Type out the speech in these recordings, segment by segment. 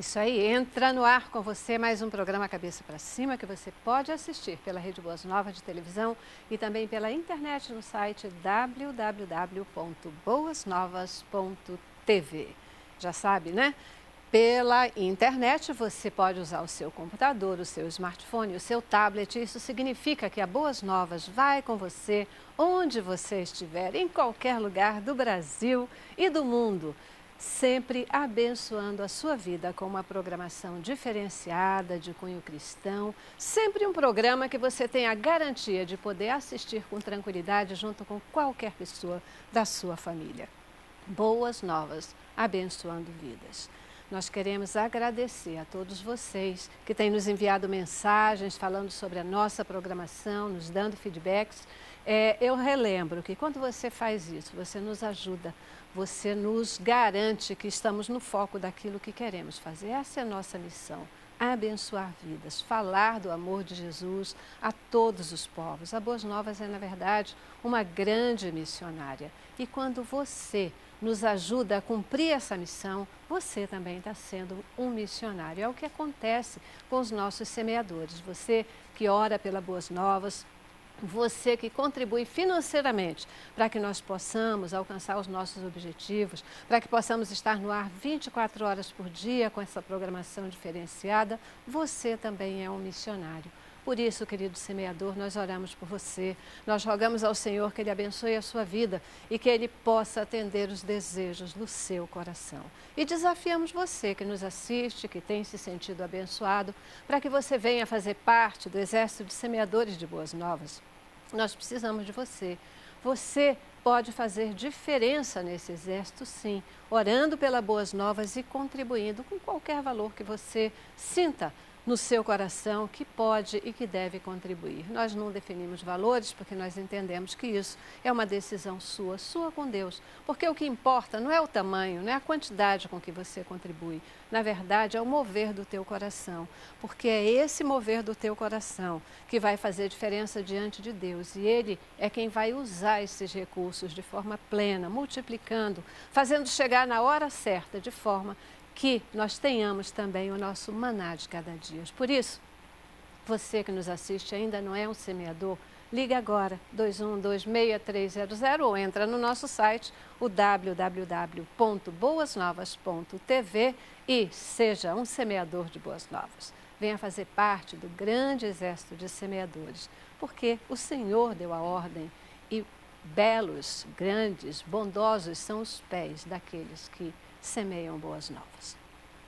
Isso aí, entra no ar com você mais um programa Cabeça para Cima que você pode assistir pela Rede Boas Novas de televisão e também pela internet no site www.boasnovas.tv. Já sabe, né? Pela internet você pode usar o seu computador, o seu smartphone, o seu tablet. Isso significa que a Boas Novas vai com você onde você estiver, em qualquer lugar do Brasil e do mundo, sempre abençoando a sua vida com uma programação diferenciada, de cunho cristão, sempre um programa que você tem a garantia de poder assistir com tranquilidade junto com qualquer pessoa da sua família. Boas Novas, abençoando vidas. Nós queremos agradecer a todos vocês que têm nos enviado mensagens falando sobre a nossa programação, nos dando feedbacks. Eu relembro que quando você faz isso, você nos ajuda, você nos garante que estamos no foco daquilo que queremos fazer. Essa é a nossa missão, abençoar vidas, falar do amor de Jesus a todos os povos. A Boas Novas é, na verdade, uma grande missionária. E quando você nos ajuda a cumprir essa missão, você também está sendo um missionário. É o que acontece com os nossos semeadores. Você que ora pela Boas Novas, você que contribui financeiramente para que nós possamos alcançar os nossos objetivos, para que possamos estar no ar 24 horas por dia com essa programação diferenciada, você também é um missionário. Por isso, querido semeador, nós oramos por você, nós rogamos ao Senhor que Ele abençoe a sua vida e que Ele possa atender os desejos do seu coração. E desafiamos você que nos assiste, que tem se sentido abençoado, para que você venha fazer parte do exército de semeadores de Boas Novas. Nós precisamos de você. Você pode fazer diferença nesse exército, sim, orando pela Boas Novas e contribuindo com qualquer valor que você sinta no seu coração que pode e que deve contribuir. Nós não definimos valores porque nós entendemos que isso é uma decisão sua, sua com Deus. Porque o que importa não é o tamanho, não é a quantidade com que você contribui. Na verdade, é o mover do teu coração. Porque é esse mover do teu coração que vai fazer diferença diante de Deus. E Ele é quem vai usar esses recursos de forma plena, multiplicando, fazendo chegar na hora certa, de forma que nós tenhamos também o nosso maná de cada dia. Por isso, você que nos assiste ainda não é um semeador, liga agora 2126-6300 ou entra no nosso site, o www.boasnovas.tv e seja um semeador de Boas Novas. Venha fazer parte do grande exército de semeadores, porque o Senhor deu a ordem e belos, grandes, bondosos são os pés daqueles que semeiam Boas Novas.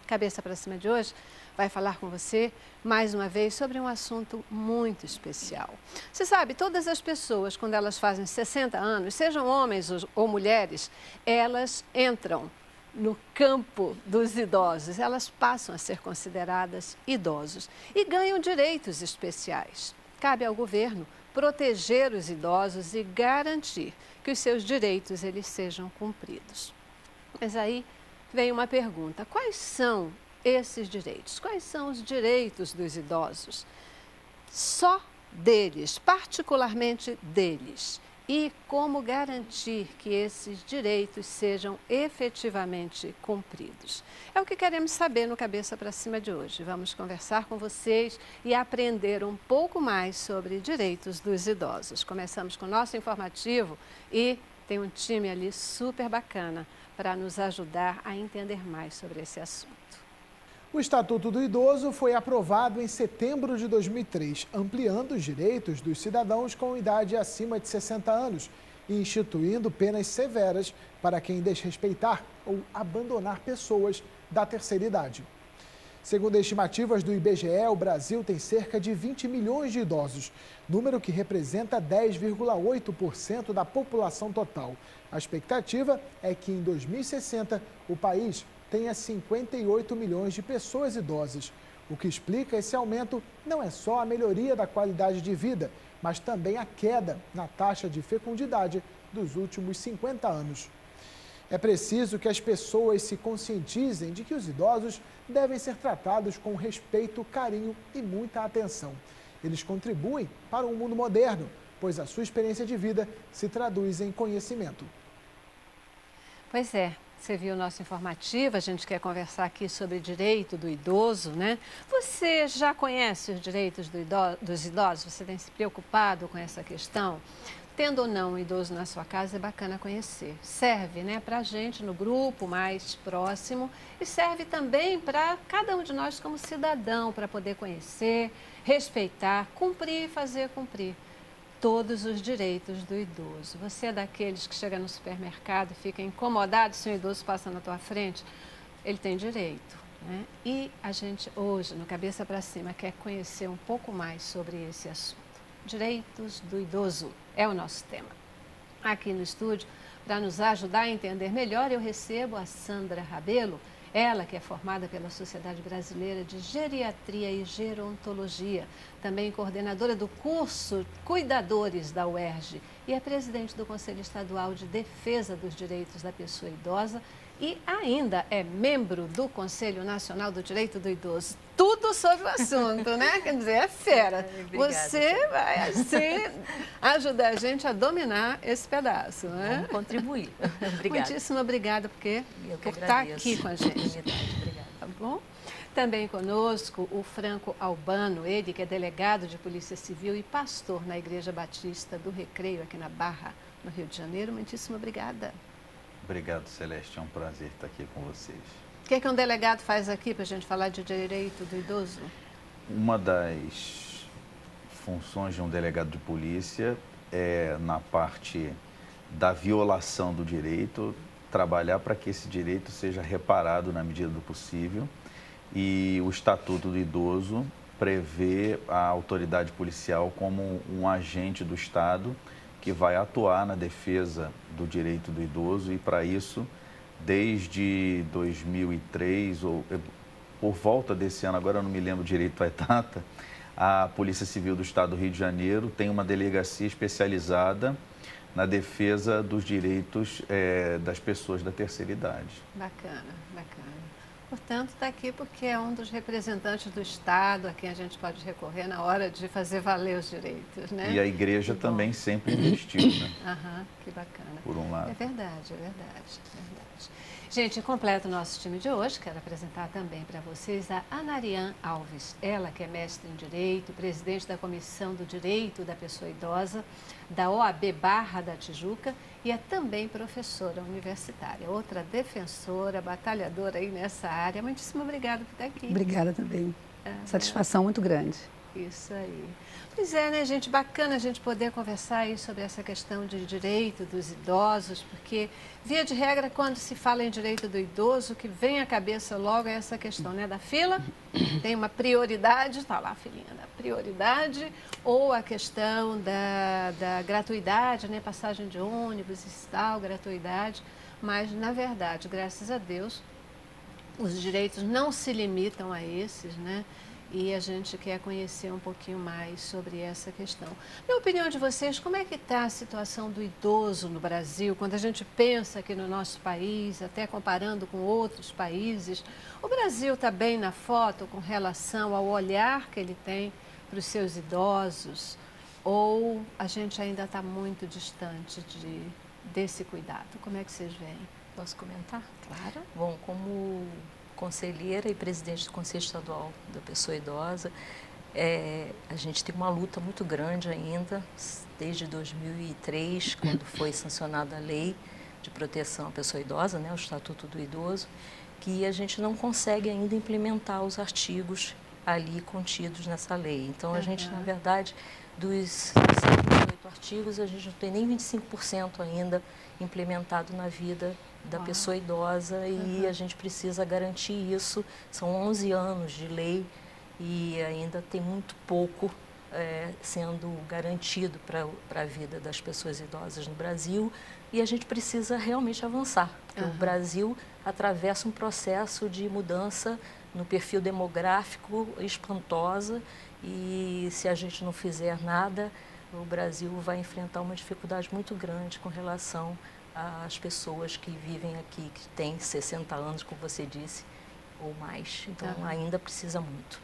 Cabeça para Cima de hoje vai falar com você mais uma vez sobre um assunto muito especial. Você sabe, todas as pessoas, quando elas fazem 60 anos, sejam homens ou mulheres, elas entram no campo dos idosos, elas passam a ser consideradas idosos e ganham direitos especiais. Cabe ao governo proteger os idosos e garantir que os seus direitos eles sejam cumpridos. Mas aí vem uma pergunta: quais são esses direitos? Quais são os direitos dos idosos? Só deles, particularmente deles. E como garantir que esses direitos sejam efetivamente cumpridos? É o que queremos saber no Cabeça para Cima de hoje. Vamos conversar com vocês e aprender um pouco mais sobre direitos dos idosos. Começamos com o nosso informativo e tem um time ali super bacana para nos ajudar a entender mais sobre esse assunto. O Estatuto do Idoso foi aprovado em setembro de 2003, ampliando os direitos dos cidadãos com idade acima de 60 anos e instituindo penas severas para quem desrespeitar ou abandonar pessoas da terceira idade. Segundo estimativas do IBGE, o Brasil tem cerca de 20 milhões de idosos, número que representa 10,8% da população total. A expectativa é que em 2060 o país tenha 58 milhões de pessoas idosas. O que explica esse aumento não é só a melhoria da qualidade de vida, mas também a queda na taxa de fecundidade dos últimos 50 anos. É preciso que as pessoas se conscientizem de que os idosos devem ser tratados com respeito, carinho e muita atenção. Eles contribuem para um mundo moderno, pois a sua experiência de vida se traduz em conhecimento. Pois é, Você viu o nosso informativo, a gente quer conversar aqui sobre direito do idoso, né? Você já conhece os direitos dos idosos? Você tem se preocupado com essa questão? Tendo ou não um idoso na sua casa, é bacana conhecer. Serve, né, para a gente no grupo mais próximo e serve também para cada um de nós como cidadão, para poder conhecer, respeitar, cumprir e fazer cumprir todos os direitos do idoso. Você é daqueles que chega no supermercado e fica incomodado se um idoso passa na tua frente? Ele tem direito, né? E a gente hoje, no Cabeça para Cima, quer conhecer um pouco mais sobre esse assunto. Direitos do idoso é o nosso tema. Aqui no estúdio, para nos ajudar a entender melhor, eu recebo a Sandra Rabelo, ela que é formada pela Sociedade Brasileira de Geriatria e Gerontologia, também coordenadora do curso Cuidadores da UERJ e é presidente do Conselho Estadual de Defesa dos Direitos da Pessoa Idosa e ainda é membro do Conselho Nacional do Direito do Idoso. Tudo sobre o assunto, né? Quer dizer, é fera. Obrigada, você vai, assim, ajudar a gente a dominar esse pedaço, né? Vamos contribuir. Obrigada. Muitíssimo obrigada por estar aqui com a gente. Obrigada. Tá bom? Também conosco o Franco Albano, ele que é delegado de Polícia Civil e pastor na Igreja Batista do Recreio, aqui na Barra, no Rio de Janeiro. Muitíssimo obrigada. Obrigado, Celeste. É um prazer estar aqui com vocês. O que um delegado faz aqui para a gente falar de direito do idoso? Uma das funções de um delegado de polícia é, na parte da violação do direito, trabalhar para que esse direito seja reparado na medida do possível. E o Estatuto do Idoso prevê a autoridade policial como um agente do Estado que vai atuar na defesa do direito do idoso e, para isso, desde 2003, ou por volta desse ano, agora eu não me lembro direito a data, a Polícia Civil do Estado do Rio de Janeiro tem uma delegacia especializada na defesa dos direitos das pessoas da terceira idade. Bacana, bacana. Portanto, está aqui porque é um dos representantes do Estado a quem a gente pode recorrer na hora de fazer valer os direitos, né? E a igreja também sempre investiu, né? Aham, que bacana. Por um lado. É verdade, é verdade, é verdade. Gente, completa o nosso time de hoje. Quero apresentar também para vocês a Anarian Alves. Ela que é mestre em Direito, presidente da Comissão do Direito da Pessoa Idosa, da OAB Barra da Tijuca e é também professora universitária. Outra defensora, batalhadora aí nessa área. Muitíssimo obrigada por estar aqui. Obrigada também. Satisfação muito grande. Isso aí. Pois é, né, gente? Bacana a gente poder conversar aí sobre essa questão de direito dos idosos, porque, via de regra, quando se fala em direito do idoso, o que vem à cabeça logo é essa questão, né, da fila, tem uma prioridade, está lá a filinha da prioridade, ou a questão da gratuidade, né, passagem de ônibus e tal, gratuidade, mas, na verdade, graças a Deus, os direitos não se limitam a esses, né? E a gente quer conhecer um pouquinho mais sobre essa questão. Na opinião de vocês, como é que está a situação do idoso no Brasil? Quando a gente pensa aqui no nosso país, até comparando com outros países, o Brasil está bem na foto com relação ao olhar que ele tem para os seus idosos? Ou a gente ainda está muito distante desse cuidado? Como é que vocês veem? Posso comentar? Claro. Bom, como conselheira e presidente do Conselho Estadual da Pessoa Idosa, a gente tem uma luta muito grande ainda, desde 2003, quando foi sancionada a Lei de Proteção à Pessoa Idosa, né, o Estatuto do Idoso, que a gente não consegue ainda implementar os artigos ali contidos nessa lei. Então, a gente, na verdade, dos 108 artigos, a gente não tem nem 25% ainda implementado na vida da pessoa idosa e a gente precisa garantir isso. São 11 anos de lei e ainda tem muito pouco sendo garantido para a vida das pessoas idosas no Brasil e a gente precisa realmente avançar, porque o Brasil atravessa um processo de mudança no perfil demográfico espantosa e se a gente não fizer nada, o Brasil vai enfrentar uma dificuldade muito grande com relação às pessoas que vivem aqui, que têm 60 anos, como você disse, ou mais. Então, ainda precisa muito.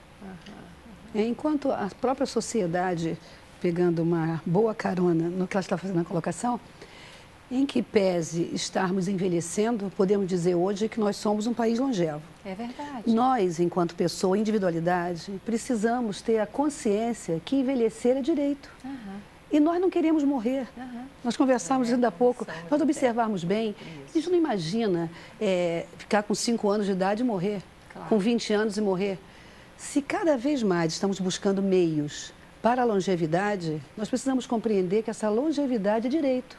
Enquanto a própria sociedade, pegando uma boa carona no que ela está fazendo na colocação, Em que pese estarmos envelhecendo, podemos dizer hoje que nós somos um país longevo. É verdade. Nós, enquanto pessoa, individualidade, precisamos ter a consciência que envelhecer é direito. E nós não queremos morrer. Nós conversávamos ainda há pouco, nós observarmos bem, a gente não imagina ficar com 5 anos de idade e morrer, com 20 anos e morrer. Se cada vez mais estamos buscando meios para a longevidade, nós precisamos compreender que essa longevidade é direito.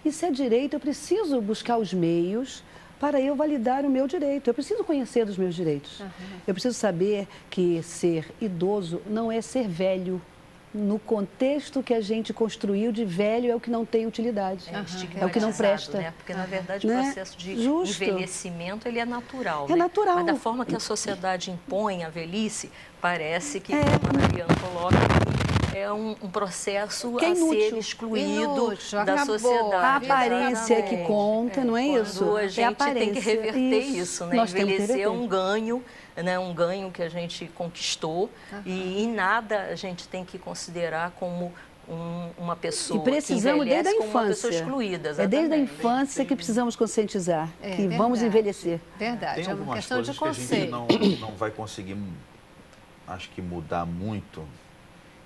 E se é direito, eu preciso buscar os meios para eu validar o meu direito. Eu preciso conhecer dos meus direitos. Eu preciso saber que ser idoso não é ser velho. No contexto que a gente construiu de velho é o que não tem utilidade, é o que não presta. Né? Porque, na verdade, o processo de envelhecimento ele é natural. É natural. Mas da forma que a sociedade impõe a velhice, parece que, como a Mariana coloca, é um processo a ser excluído da sociedade. A aparência é que conta, não é isso? Quando a gente tem que reverter isso, né? Envelhecer é um ganho, né? Um ganho que a gente conquistou e em nada a gente tem que considerar como uma pessoa e precisamos que envelhece desde a como uma infância. pessoa excluída. É desde a infância que precisamos conscientizar que vamos envelhecer. Verdade, tem é uma questão de conceito. Que a gente não vai conseguir, acho que, mudar muito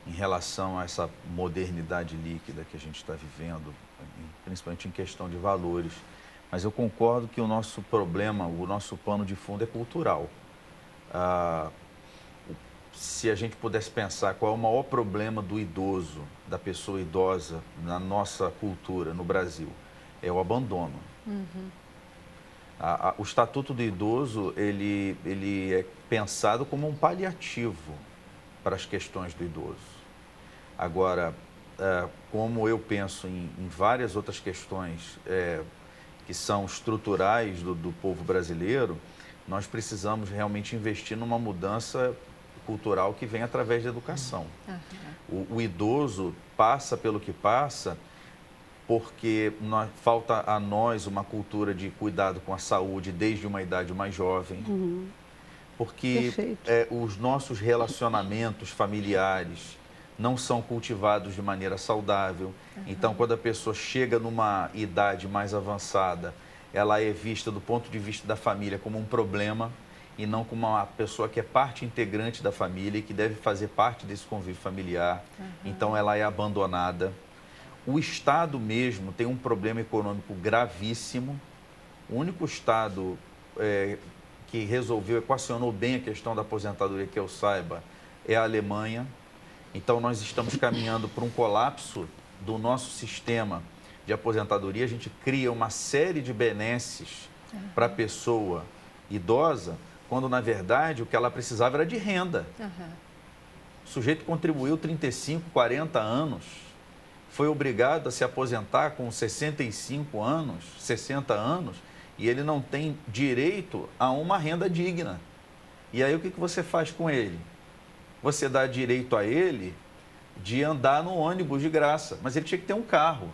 em relação a essa modernidade líquida que a gente está vivendo, principalmente em questão de valores. Mas eu concordo que o nosso problema, o nosso pano de fundo é cultural. Se a gente pudesse pensar qual é o maior problema do idoso, da pessoa idosa na nossa cultura, no Brasil, é o abandono. O Estatuto do Idoso, ele é pensado como um paliativo para as questões do idoso. Agora, como eu penso em várias outras questões que são estruturais do povo brasileiro, nós precisamos realmente investir numa mudança cultural que vem através da educação. O idoso passa pelo que passa porque falta a nós uma cultura de cuidado com a saúde desde uma idade mais jovem, porque os nossos relacionamentos familiares não são cultivados de maneira saudável. Então, quando a pessoa chega numa idade mais avançada, ela é vista do ponto de vista da família como um problema e não como uma pessoa que é parte integrante da família e que deve fazer parte desse convívio familiar. Então, ela é abandonada. O Estado mesmo tem um problema econômico gravíssimo. O único Estado que equacionou bem a questão da aposentadoria, que eu saiba, é a Alemanha. Então, nós estamos caminhando para um colapso do nosso sistema de aposentadoria. A gente cria uma série de benesses para a pessoa idosa, quando, na verdade, o que ela precisava era de renda. O sujeito contribuiu 35, 40 anos, foi obrigado a se aposentar com 65 anos, 60 anos, e ele não tem direito a uma renda digna. E aí, o que você faz com ele? Você dá direito a ele de andar no ônibus de graça, mas ele tinha que ter um carro.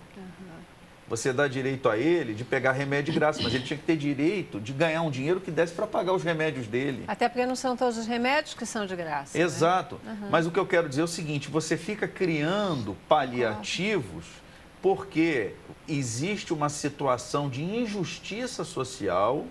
Você dá direito a ele de pegar remédio de graça, mas ele tinha que ter direito de ganhar um dinheiro que desse para pagar os remédios dele. Até porque não são todos os remédios que são de graça. Exato. Mas o que eu quero dizer é o seguinte, você fica criando paliativos porque existe uma situação de injustiça social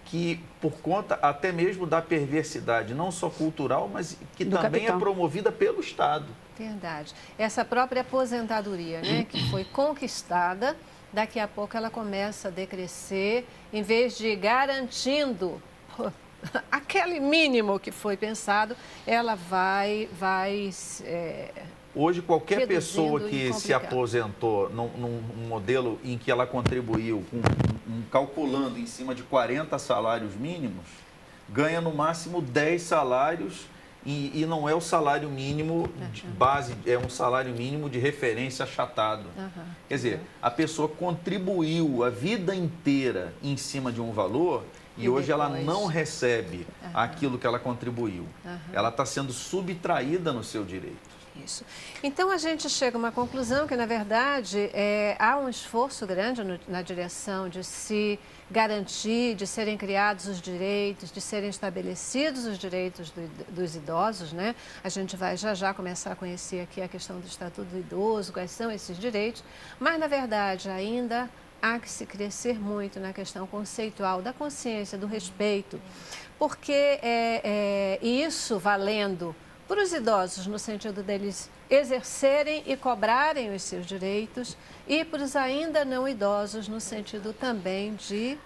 que, por conta até mesmo da perversidade, não só cultural, mas que também é promovida pelo Estado. Verdade. Essa própria aposentadoria, né, que foi conquistada, daqui a pouco ela começa a decrescer, em vez de garantindo aquele mínimo que foi pensado, ela vai hoje, qualquer pessoa que se aposentou num modelo em que ela contribuiu, calculando em cima de 40 salários mínimos, ganha no máximo 10 salários e não é o salário mínimo de base, é um salário mínimo de referência achatado. Quer dizer, a pessoa contribuiu a vida inteira em cima de um valor e hoje ela não recebe aquilo que ela contribuiu. Ela está sendo subtraída no seu direito. Isso. Então, a gente chega a uma conclusão que, na verdade, há um esforço grande na direção de se garantir, de serem criados os direitos, de serem estabelecidos os direitos dos idosos, né? A gente vai já começar a conhecer aqui a questão do Estatuto do Idoso, quais são esses direitos, mas, na verdade, ainda há que se crescer muito na questão conceitual da consciência, do respeito, porque isso valendo para os idosos no sentido deles exercerem e cobrarem os seus direitos e para os ainda não idosos no sentido também de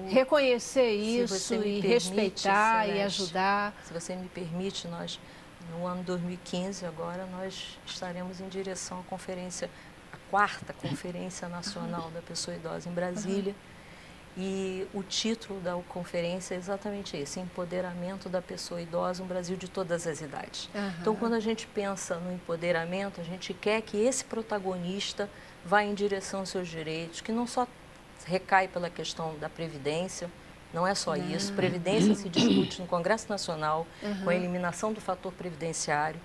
reconhecer isso e respeitar e ajudar. Se você me permite, nós no ano 2015 agora nós estaremos em direção à conferência, a 4ª Conferência Nacional da Pessoa Idosa em Brasília. E o título da conferência é exatamente esse, Empoderamento da Pessoa Idosa, um Brasil de todas as idades. Então, quando a gente pensa no empoderamento, a gente quer que esse protagonista vá em direção aos seus direitos, que não só recai pela questão da Previdência, não é só isso. Previdência se discute no Congresso Nacional, com a eliminação do fator previdenciário.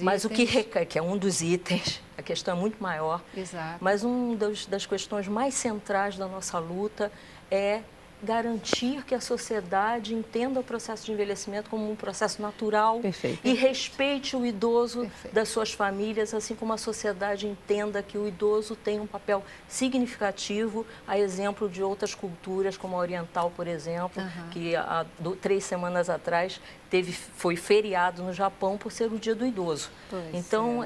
Mas o que recai, que é um dos itens, a questão é muito maior. Exato. Mas uma das questões mais centrais da nossa luta é garantir que a sociedade entenda o processo de envelhecimento como um processo natural. Perfeito. E respeite o idoso das suas famílias, assim como a sociedade entenda que o idoso tem um papel significativo, a exemplo de outras culturas, como a oriental, por exemplo, que há 3 semanas atrás foi feriado no Japão por ser o Dia do Idoso. Então,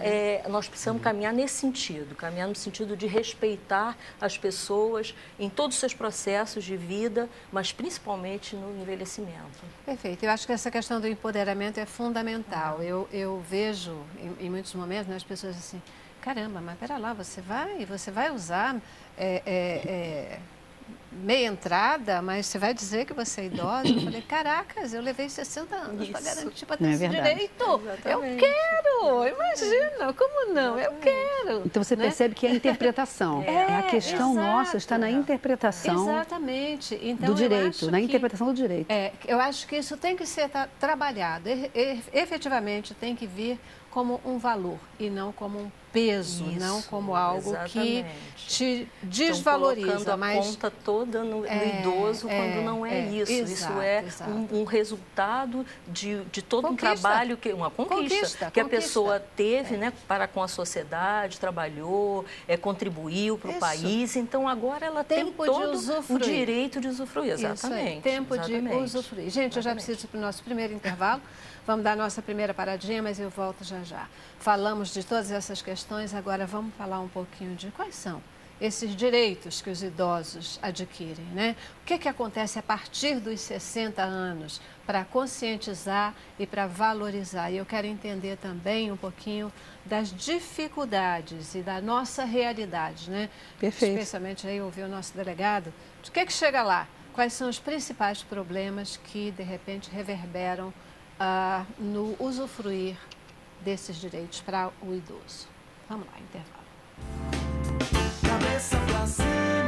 nós precisamos caminhar nesse sentido, caminhar no sentido de respeitar as pessoas em todos os seus processos de vida, mas principalmente no envelhecimento. Perfeito. Eu acho que essa questão do empoderamento é fundamental. Eu vejo em muitos momentos, né, as pessoas assim, caramba, mas pera lá, você vai usar meia entrada, mas você vai dizer que você é idosa? Eu falei, caracas, eu levei 60 anos para garantir, para ter esse direito. Exatamente. Eu quero, imagina, como não? Eu quero. Então você percebe que é a interpretação. A questão nossa está na interpretação então, do direito, na interpretação do direito. Eu acho que isso tem que ser trabalhado, efetivamente tem que vir como um valor e não como um peso, não como algo que te desvaloriza. Colocando a conta toda no idoso quando não é isso. Isso é um resultado de todo um trabalho, uma conquista que a pessoa teve, né, para com a sociedade, trabalhou, contribuiu para o país. Então agora ela tem todo o direito de usufruir. Exatamente. Tempo de usufruir. Gente, eu já preciso ir para o nosso primeiro intervalo. Vamos dar a nossa primeira paradinha, mas eu volto já já. Falamos de todas essas questões, agora vamos falar um pouquinho de quais são esses direitos que os idosos adquirem, né? O que acontece a partir dos 60 anos para conscientizar e para valorizar? E eu quero entender também um pouquinho das dificuldades e da nossa realidade, né? Perfeito. Especialmente aí ouvir o nosso delegado. O que chega lá? Quais são os principais problemas que, de repente, reverberam no usufruir desses direitos para o idoso? Vamos lá, intervalo. Cabeça pra cima.